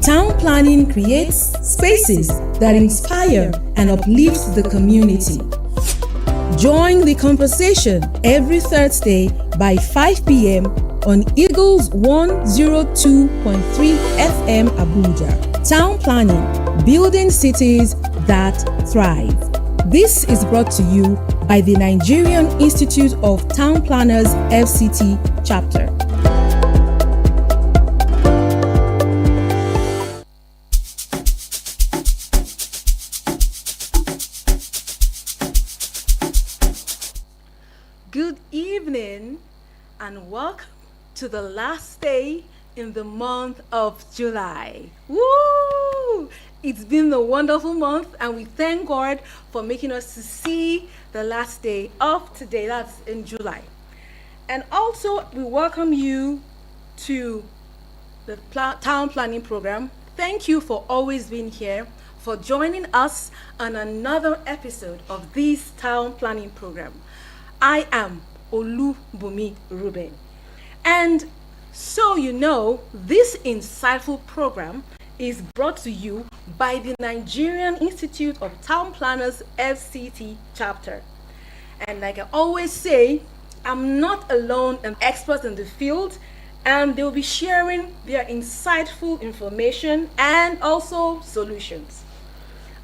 Town planning creates spaces that inspire and uplift the community. Join the conversation every Thursday by 5 p.m. on Eagles 102.3 FM Abuja. Town planning, building cities that thrive. This is brought to you by the Nigerian Institute of Town Planners FCT chapter. Good evening and welcome to the last day in the month of July. Woo! It's been a wonderful month and we thank God for making us to see the last day of today, that's in July. And also we welcome you to the town planning program. Thank you for always being here, for joining us on another episode of this town planning program. I am Olubumi Ruben. And so you know, this insightful program is brought to you by the Nigerian Institute of Town Planners FCT chapter. And like I always say, I'm not alone, an expert in the field, and they'll be sharing their insightful information and also solutions.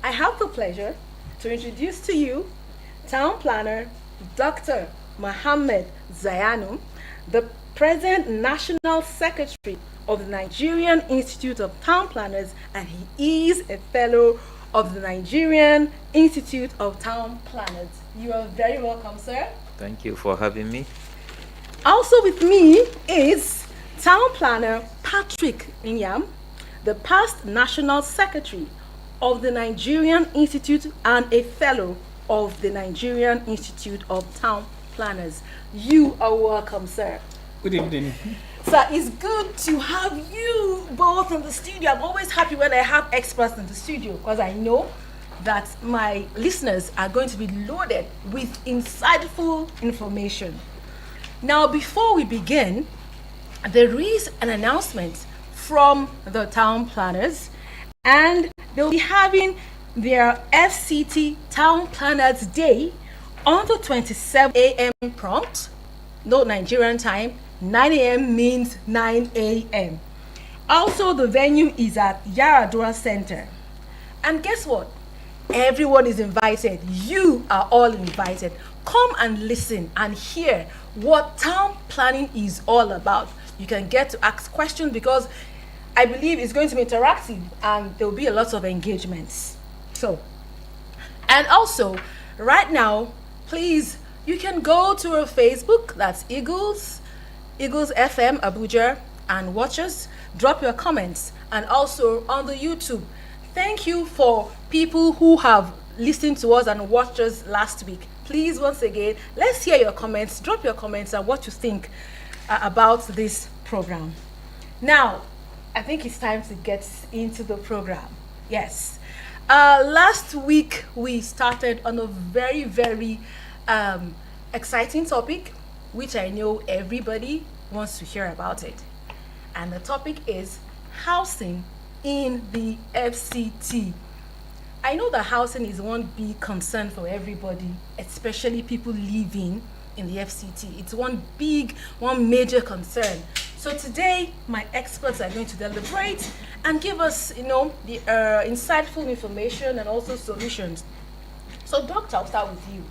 I have the pleasure to introduce to you Town Planner Dr. Mohammed Zayanu, the present National Secretary of the Nigerian Institute of Town Planners, and he is a fellow of the Nigerian Institute of Town Planners. You are very welcome, sir. Thank you for having me. Also with me is Town Planner Patrick Inyam, the past National Secretary of the Nigerian Institute and a fellow of the Nigerian Institute of Town Planners. You are welcome, sir. Good evening. Sir, it's good to have you both in the studio. I'm always happy when I have experts in the studio because I know that my listeners are going to be loaded with insightful information. Now, before we begin, there is an announcement from the town planners, and they'll be having their FCT Town Planners Day on the 27 a.m. prompt, no Nigerian time. 9 a.m. means 9 a.m. Also, the venue is at Yaradua Center. And guess what? Everyone is invited. You are all invited. Come and listen and hear what town planning is all about. You can get to ask questions because I believe it's going to be interactive and there will be a lot of engagements. So, and also, right now, please, you can go to our Facebook, that's Eagles FM Abuja, and watch us, drop your comments, and also on the YouTube. Thank you for people who have listened to us and watched us last week. Please, once again, let's hear your comments, drop your comments and what you think about this program. Now, I think it's time to get into the program. Yes. Last week, we started on a very, very exciting topic, which I know everybody wants to hear about it. And the topic is housing in the FCT. I know that housing is one big concern for everybody, especially people living in the FCT. It's one major concern. So today, my experts are going to deliberate and give us, the insightful information and also solutions. So, Doctor, I'll start with you.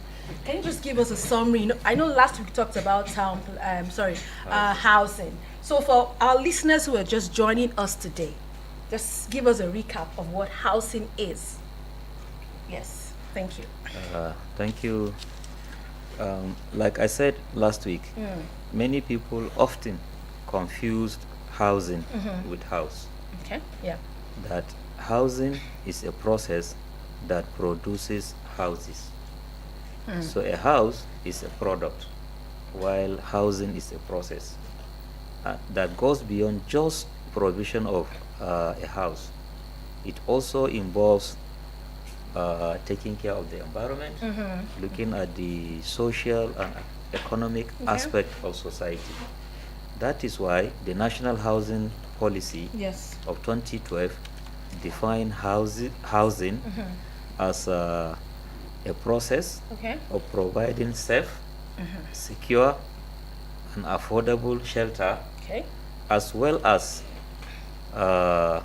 Can you just give us a summary? I know last week we talked about housing. So for our listeners who are just joining us today, just give us a recap of what housing is. Yes, thank you. Thank you. Like I said last week, many people often confused housing with house. Okay, yeah. That housing is a process that produces houses. So a house is a product, while housing is a process that goes beyond just provision of a house. It also involves taking care of the environment, looking at the social and economic aspect of society. That is why the National Housing Policy Yes. of 2012 defined housing as a process Okay. of providing safe, secure, and affordable shelter, Okay. as well as uh,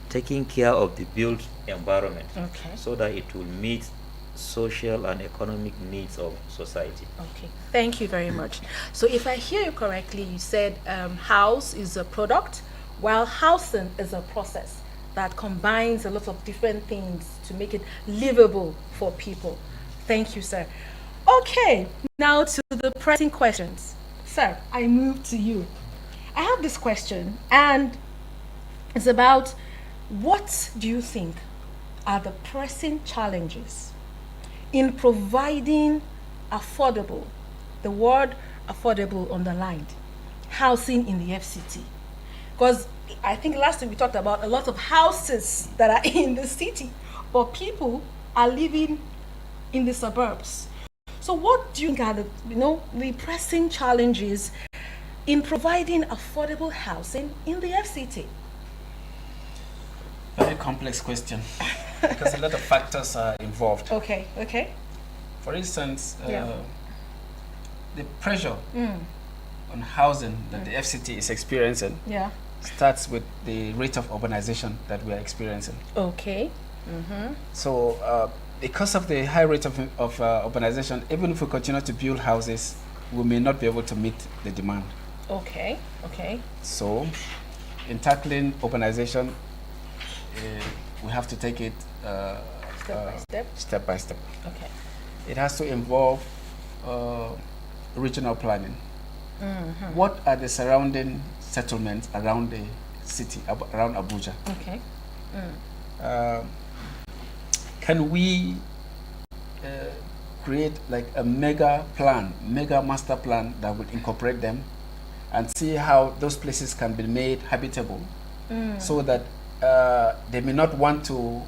taking care of the built environment, Okay. so that it will meet social and economic needs of society. Okay, thank you very much. So if I hear you correctly, you said house is a product, while housing is a process that combines a lot of different things to make it livable for people. Thank you, sir. Okay, now to the pressing questions. Sir, I move to you. I have this question, and it's about, what do you think are the pressing challenges in providing affordable, the word affordable underlined, housing in the FCT? Because I think last week we talked about a lot of houses that are in the city, but people are living in the suburbs. So what do you think are the pressing challenges in providing affordable housing in the FCT? Very complex question because a lot of factors are involved. Okay. For instance, Yeah. the pressure on housing that the FCT is experiencing Yeah. starts with the rate of urbanization that we are experiencing. Okay. So, because of the high rate of urbanization, even if we continue to build houses, we may not be able to meet the demand. Okay. So, in tackling urbanization, we have to take it step by step. Okay. It has to involve regional planning. What are the surrounding settlements around the city, around Abuja? Okay. Can we create like a mega master plan that would incorporate them and see how those places can be made habitable, so that they may not want to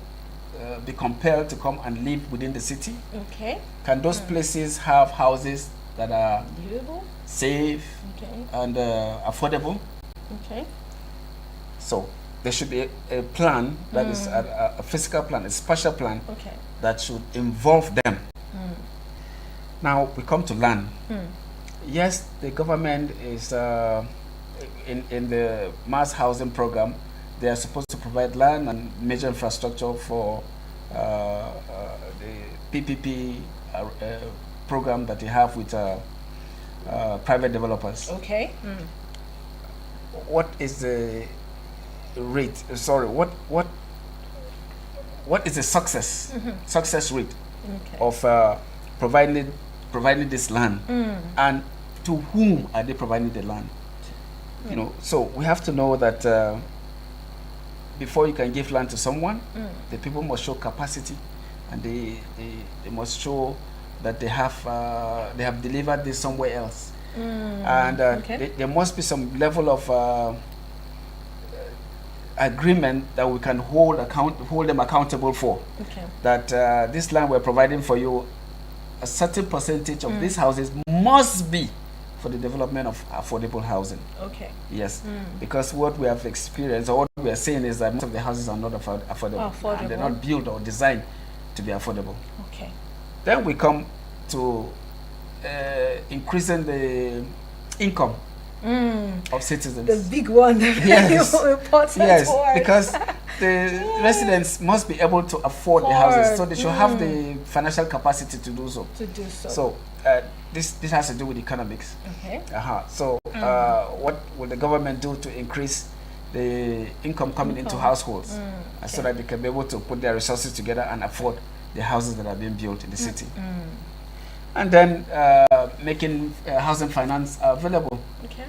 be compelled to come and live within the city? Okay. Can those places have houses that are Livable. safe and affordable? Okay. So there should be a plan that is a physical plan, a spatial plan that should involve them. Now we come to land. Yes, the government is in the mass housing program. They are supposed to provide land and major infrastructure for the PPP program that they have with private developers. Okay. What is the rate? Sorry, what is the success rate of providing this land, and to whom are they providing the land? So we have to know that before you can give land to someone, the people must show capacity, and they must show that they have delivered this somewhere else, and there must be some level of agreement that we can hold them accountable for. That this land we're providing for you, a certain percentage of these houses must be for the development of affordable housing. Okay. Yes, because what we have experienced, or what we are saying, is that most of the houses are not affordable, and they're not built or designed to be affordable. Okay. Then we come to increasing the income of citizens. The big one. Yes. Important. Yes, word. because the residents must be able to afford the houses, so they should have the financial capacity to do so. So this has to do with economics. Okay. So what will the government do to increase the income coming into households, so that they can be able to put their resources together and afford the houses that are being built in the city? And then making housing finance available. Okay.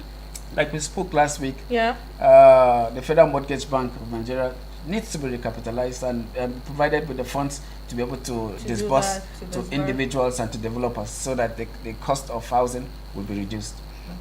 Like we spoke last week, Yeah. the Federal Mortgage Bank of Nigeria needs to be recapitalized and provided with the funds to be able to disburse to individuals and to developers, so that the cost of housing will be reduced.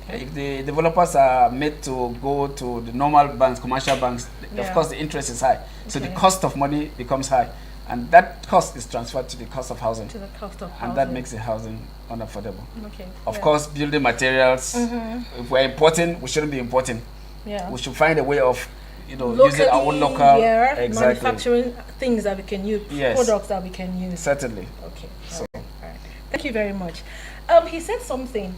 Okay. If the developers are made to go to the normal banks, commercial banks, of course the interest is high, so the cost of money becomes high. and that cost is transferred to the cost of housing, To the cost of housing. and that makes the housing unaffordable. Okay. Of course, building materials. If we're importing, we shouldn't be importing. Yeah. We should find a way of, using our own Locally, local. yeah, Exactly. manufacturing things that we can use, Yes. products that we can use. Certainly. Okay. So- All right. Thank you very much. He said something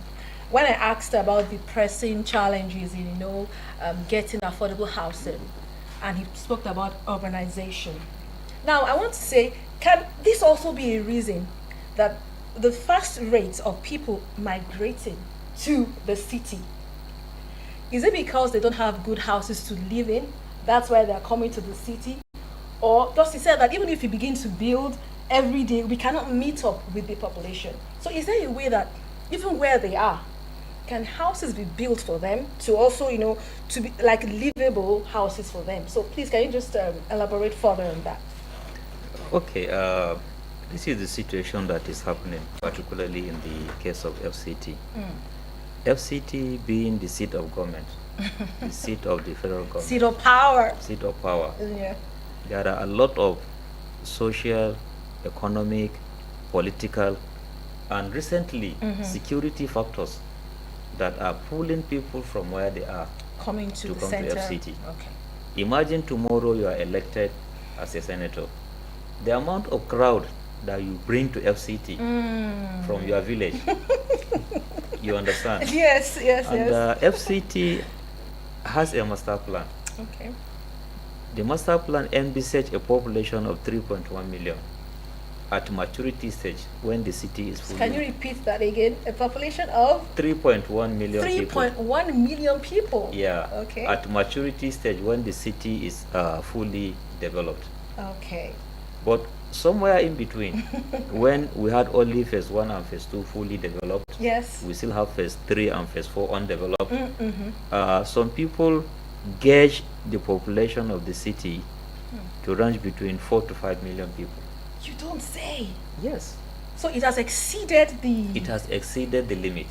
when I asked about the pressing challenges in, getting affordable housing, and he spoke about urbanization. Now, I want to say, can this also be a reason that the fast rate of people migrating to the city, is it because they don't have good houses to live in? That's why they're coming to the city? Or just he said that even if you begin to build every day, we cannot meet up with the population. So is there a way that even where they are, can houses be built for them to also, to be like livable houses for them? So please, can you just elaborate further on that? Okay, this is the situation that is happening, particularly in the case of FCT. FCT being the seat of government, the seat of the federal government, Seat of power. seat of power. Yeah. There are a lot of social, economic, political, and recently security factors that are pulling people from where they are Coming to to the come center. to FCT. Okay. Imagine tomorrow you are elected as a senator. The amount of crowd that you bring to FCT from your village, you understand? Yes, yes, And yes. FCT has a master plan. Okay. The master plan envisaged a population of 3.1 million at maturity stage when the city is fully. Can you repeat that again? A population of 3.1 million people. 3.1 million people. Yeah. Okay. At maturity stage when the city is fully developed. Okay. But somewhere in between, when we had only phase 1 and phase 2 fully developed, Yes. we still have phase 3 and phase 4 undeveloped. Some people gauge the population of the city to range between 4 to 5 million people. You don't say. Yes. So it has exceeded the. It has exceeded the limit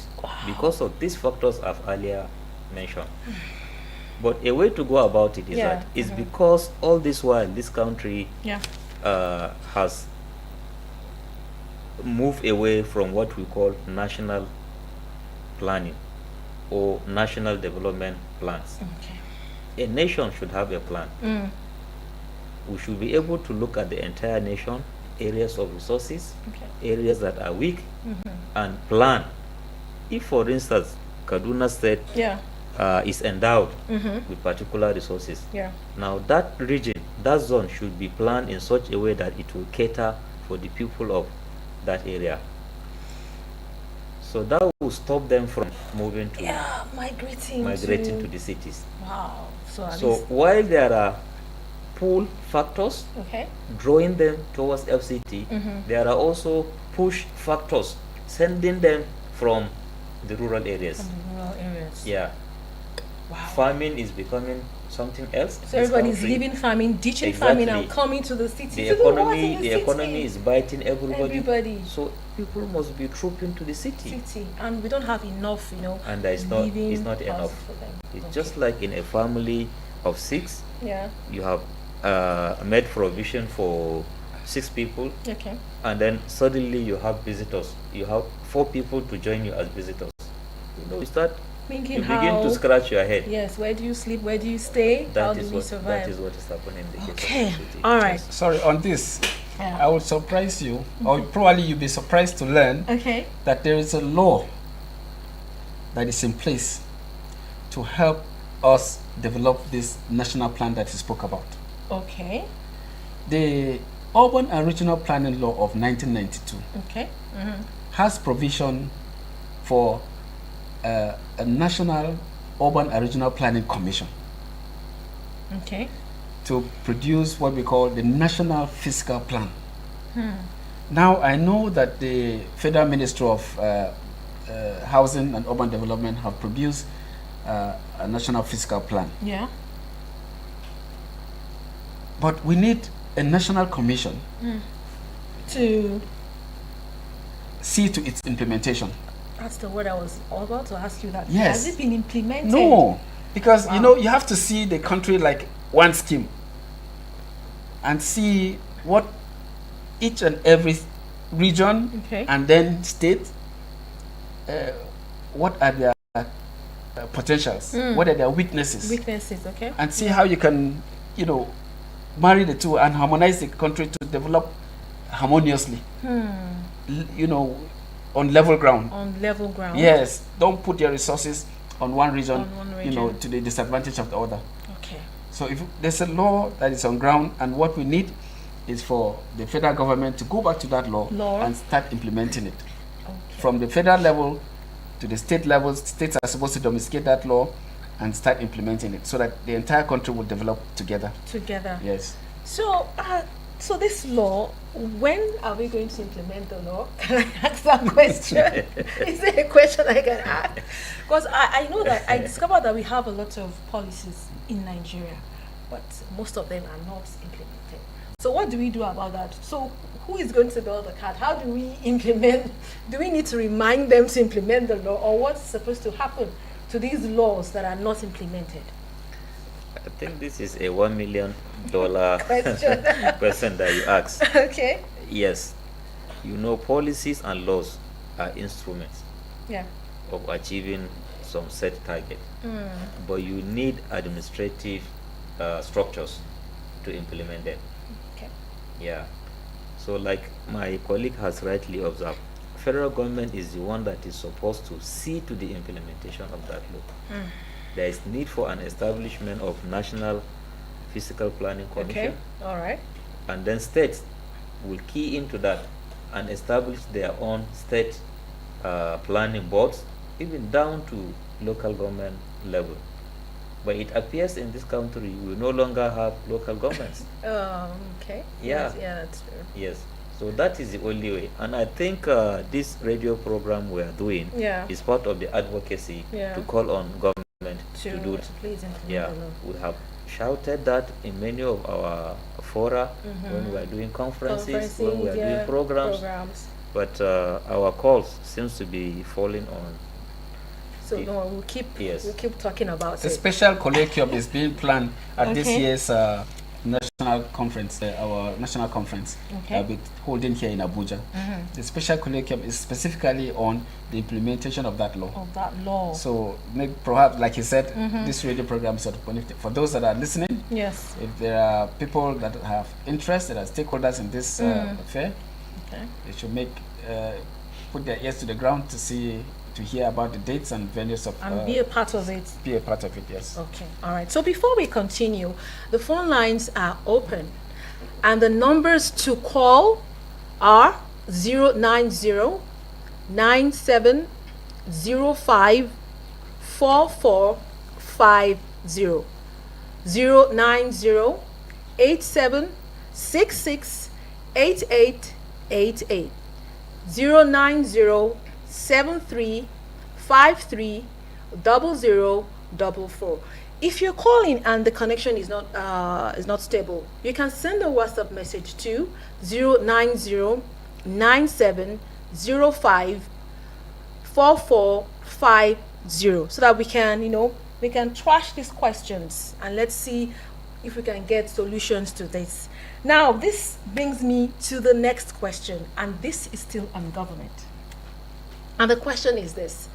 because of these factors I've earlier mentioned. But a way to go about it is Yeah, that it's because all this while this country Yeah. has moved away from what we call national planning or national development plans. Okay. A nation should have a plan. We should be able to look at the entire nation, areas of resources, Okay. areas that are weak, and plan. If, for instance, Kaduna State Yeah. is endowed with particular resources, Yeah. now that region, that zone should be planned in such a way that it will cater for the people of that area. So that will stop them from moving to Yeah. Migrating. to the cities. Wow. So at So least. while there are pull factors Okay. drawing them towards FCT, there are also push factors sending them from the rural areas. Rural areas. Yeah. Wow. Farming is becoming something else. So everybody's leaving farming, ditching farming, and Exactly. coming to the city. The to do what in economy, the the city? economy is biting everybody. Everybody. So people must be trooping to the city, And we don't have enough, and there is not. living It's not houses enough. for them. It's Okay. just like in a family of 6, Yeah. you have made provision for 6 people, Okay. and then suddenly you have visitors. You have 4 people to join you as visitors. You start. Thinking You how. begin to scratch your head. Yes. Where do you sleep? Where do you stay? how That do is we what. survive? That is what is happening in the case Okay. of FCT. All right. Sorry, on this, Yeah. I would surprise you, or probably you'll be surprised to learn Okay. that there is a law that is in place to help us develop this national plan that you spoke about. Okay. The Urban and Regional Planning Law of 1992 Okay. has provision for a National Urban and Regional Planning Commission Okay. to produce what we call the National Fiscal Plan. Now, I know that the Federal Ministry of Housing and Urban Development have produced a National Fiscal Plan, Yeah. but we need a national commission To. see to its implementation. That's the word I was about to ask you. That Yes. has it been implemented? No, because Wow. you know you have to see the country like one scheme and see what each and every region and then state, what are their potentials, what are their weaknesses, okay, and see how you can, you know, marry the two and harmonize the country to develop harmoniously. You know, on level ground. Yes, don't put your resources on one region, you know, to the disadvantage of the other. Okay. So if there's a law that is on ground, and what we need is for the federal government to go back to that law. And start implementing it. From the federal level to the state levels. States are supposed to domesticate that law and start implementing it, so that the entire country will develop together. Yes. So so this law, when are we going to implement the law? Can I ask that question? Is there a question I can ask? Because I know that I discovered that we have a lot of policies in Nigeria, but most of them are not implemented. So what do we do about that? So who is going to build the cat? How do we implement? Do we need to remind them to implement the law, or what's supposed to happen to these laws that are not implemented? I think this is a $1 million question that you ask. Okay. Yes. You know, policies and laws are instruments of achieving some set target. But you need administrative structures to implement them. Okay. Yeah. So like my colleague has rightly observed, federal government is the one that is supposed to see to the implementation of that law. There is need for an establishment of National Physical Planning Commission. Okay. All right. And then states will key into that and establish their own state planning boards, even down to local government level. But it appears in this country we no longer have local governments. Okay. Yeah. Yes, yeah, that's true. Yes. So that is the only way. And I think this radio program we are doing is part of the advocacy to call on government to do it. Please implement the law. We have shouted that in many of our fora, when we are doing conferences, when we are doing programs. But our calls seems to be falling on. So no, we'll keep talking about it. A special colloquium is being planned at this year's national conference, our national conference will be holding here in Abuja. The special colloquium is specifically on the implementation of that law. So maybe perhaps, like you said, this radio program is sort of connected. For those that are listening, yes, if there are people that have interest, that are stakeholders in this affair, they should put their ears to the ground to hear about the dates and venues of and be a part of it. Be a part of it, yes. Okay, all right. So before we continue, the phone lines are open, and the numbers to call are 090 9705 4450, 090 8766 8888, 090 73530044. If you're calling and the connection is not stable, you can send a WhatsApp message to 09097054450, so that we can trash these questions and let's see if we can get solutions to this. Now, this brings me to the next question, and this is still on government. And the question is this: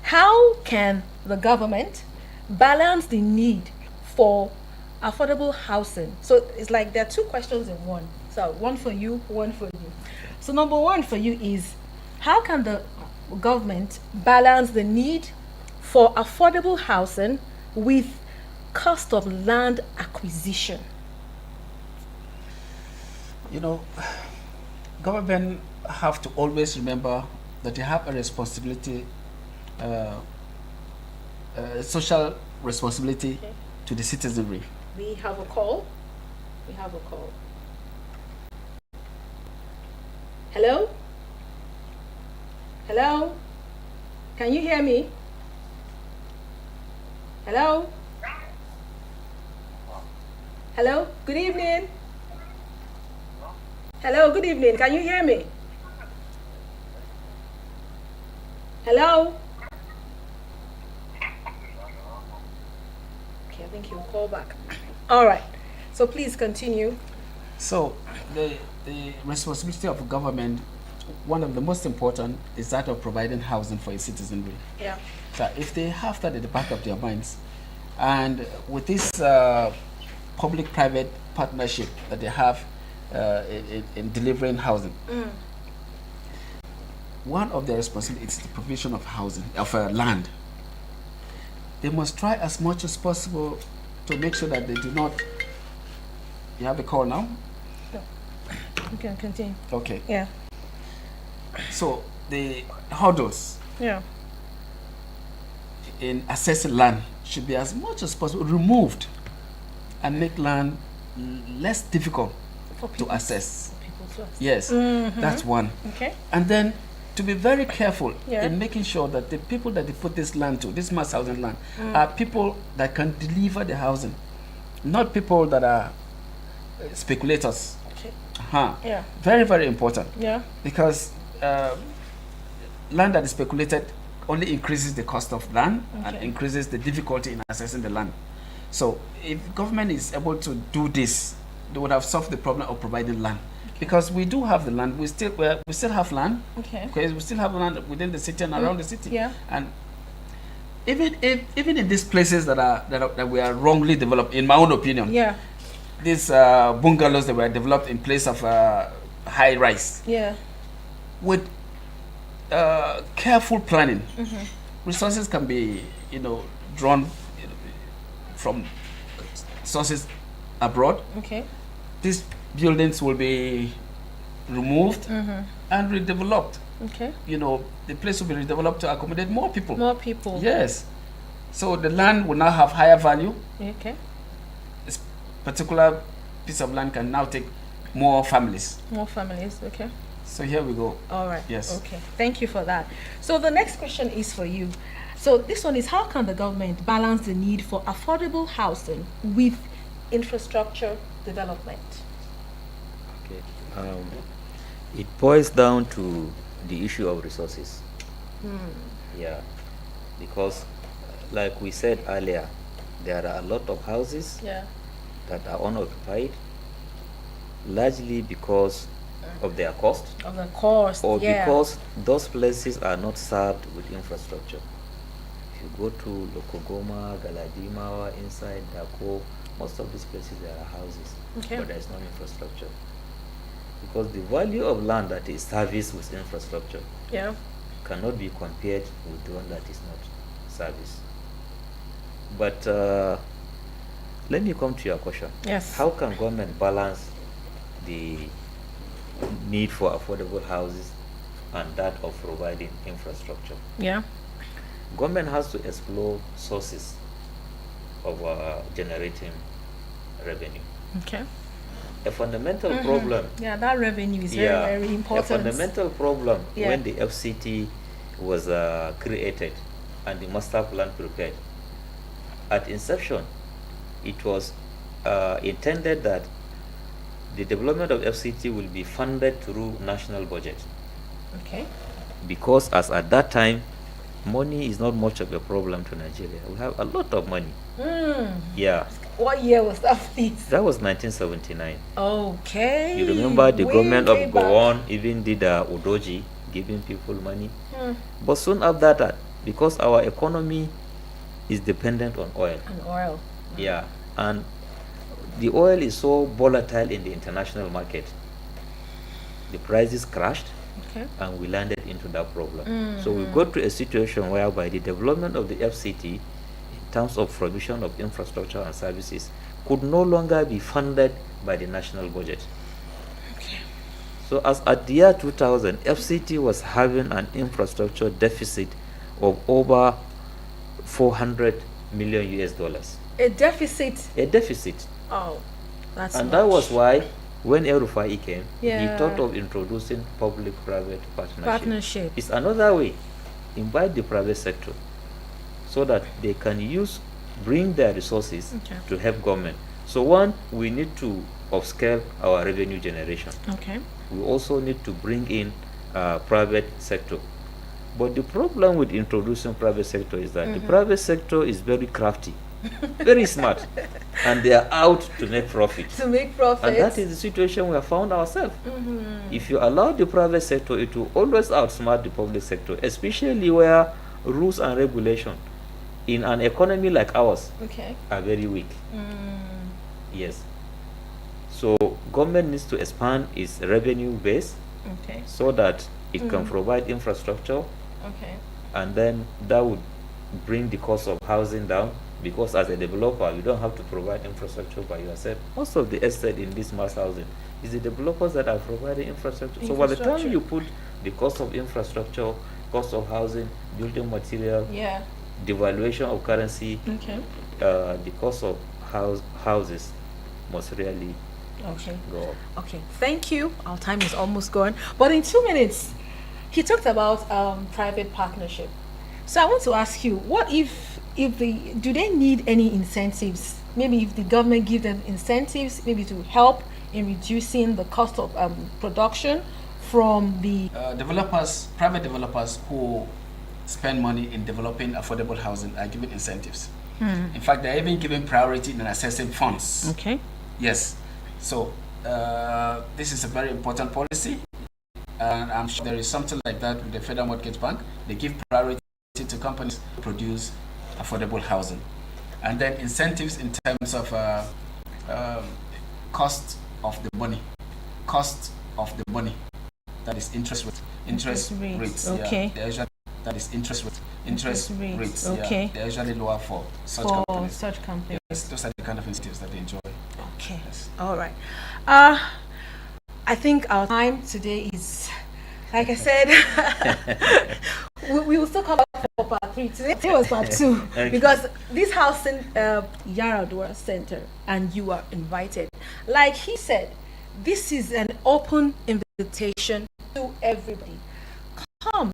how can the government balance the need for affordable housing? So it's like there are two questions in one. So one for you, one for you. So number one for you is, how can the government balance the need for affordable housing with cost of land acquisition? You know, government have to always remember that they have a responsibility, social responsibility to the citizenry. We have a call. Hello? Hello? Can you hear me? Hello? Hello? Good evening. Hello, good evening. Can you hear me? Hello? Okay, I think he'll call back. All right. So please continue. So the responsibility of government, one of the most important, is that of providing housing for its citizenry. Yeah. So if they have that at the back of their minds, and with this public-private partnership that they have in delivering housing, one of their responsibilities is the provision of housing, of land. They must try as much as possible to make sure that they do not. You have a call now? No. You can continue. Okay. Yeah. So the hurdles Yeah. in assessing land should be as much as possible removed and make land less difficult For to people, assess. for people to assess. Yes, that's one. Okay. And then to be very careful Yeah. in making sure that the people that they put this land to, this mass housing land, are people that can deliver the housing, not people that are speculators. Okay. Yeah. Very, very important. Yeah. Because land that is speculated only increases the cost of land and increases the difficulty in assessing the land. So if government is able to do this, they would have solved the problem of providing land. Because we do have the land, we still have land. Okay. Because we still have land within the city and around the city. Yeah. And even in these places that we are wrongly developed, in my own opinion, Yeah. these bungalows that were developed in place of high rise, Yeah. with careful planning, resources can be drawn from sources abroad. Okay. These buildings will be removed and redeveloped. Okay. The place will be redeveloped to accommodate more people. More people. Yes. So the land will now have higher value. Okay. This particular piece of land can now take more families. More families. Okay. So here we go. All right. Yes. Okay. Thank you for that. So the next question is for you. So this one is, how can the government balance the need for affordable housing with infrastructure development? Okay. It boils down to the issue of resources. Yeah, because like we said earlier, there are a lot of houses Yeah. that are unoccupied, largely because of their cost, Of the cost. or Yeah. because those places are not served with infrastructure. If you go to Lokogoma, Galadima, inside Dako, most of these places there are houses, Okay. but there is no infrastructure. Because the value of land that is serviced with infrastructure Yeah. cannot be compared with the one that is not serviced. But let me come to your question. Yes. How can government balance the need for affordable houses and that of providing infrastructure? Yeah. Government has to explore sources of generating revenue. Okay. A fundamental problem. Yeah, that revenue is very, very A important. fundamental problem Yeah. when the FCT was created and the master plan prepared. At inception, it was intended that the development of FCT will be funded through national budget, Okay. because as at that time, money is not much of a problem to Nigeria. We have a lot of money. Yeah, What year was that, please? that was 1979. Okay. You remember the Way, government way of back. Gowon even did Udoji, giving people money. But soon after that, because our economy is dependent on oil, And oil. yeah, and the oil is so volatile in the international market, the prices crashed, Okay. and we landed into that problem. So we got to a situation whereby the development of the FCT, in terms of provision of infrastructure and services, could no longer be funded by the national budget. Okay. So as at the year 2000, FCT was having an infrastructure deficit of over 400 million US dollars. A deficit. A deficit. Oh, that's And much. that was why when El Rufai came, Yeah. he thought of introducing public-private Partnership. It's another way. Invite the private sector so that they can bring their resources Okay. to help government. So one, we need to upscale our revenue generation. Okay. We also need to bring in private sector. But the problem with introducing private sector is that the private sector is very crafty. Very smart. And they are out to make profit. To make profit. And that is the situation we have found ourselves. If you allow the private sector, it will always outsmart the public sector, especially where rules and regulation in an economy like ours are very weak. Yes. So government needs to expand its revenue base so that it can provide infrastructure, and then that would bring the cost of housing down, because as a developer you don't have to provide infrastructure by yourself. Most of the estate in this mass housing is the developers that are providing infrastructure. So by the time you put the cost of infrastructure, cost of housing, building material, devaluation of currency, the cost of houses must really go up. Okay, thank you. Our time is almost gone. But in 2 minutes, he talked about private partnership. So I want to ask you, what if do they need any incentives? Maybe if the government give them incentives, maybe to help in reducing the cost of production from the private developers who spend money in developing affordable housing are given incentives. In fact, they're even given priority in assessing funds. Okay. Yes. So this is a very important policy, and I'm sure there is something like that with the Federal Mortgage Bank. They give priority to companies to produce affordable housing, and then incentives in terms of cost of the money, that is interest rates. Okay. That is interest rates. Okay. They're usually lower for such companies. Yes, those are the kind of incentives that they enjoy. Okay. Yes. All right. I think our time today is, like I said, we will still come back for part 3. Today was part 2 because this house in Yaradua Center, and you are invited. Like he said, this is an open invitation to everybody. Come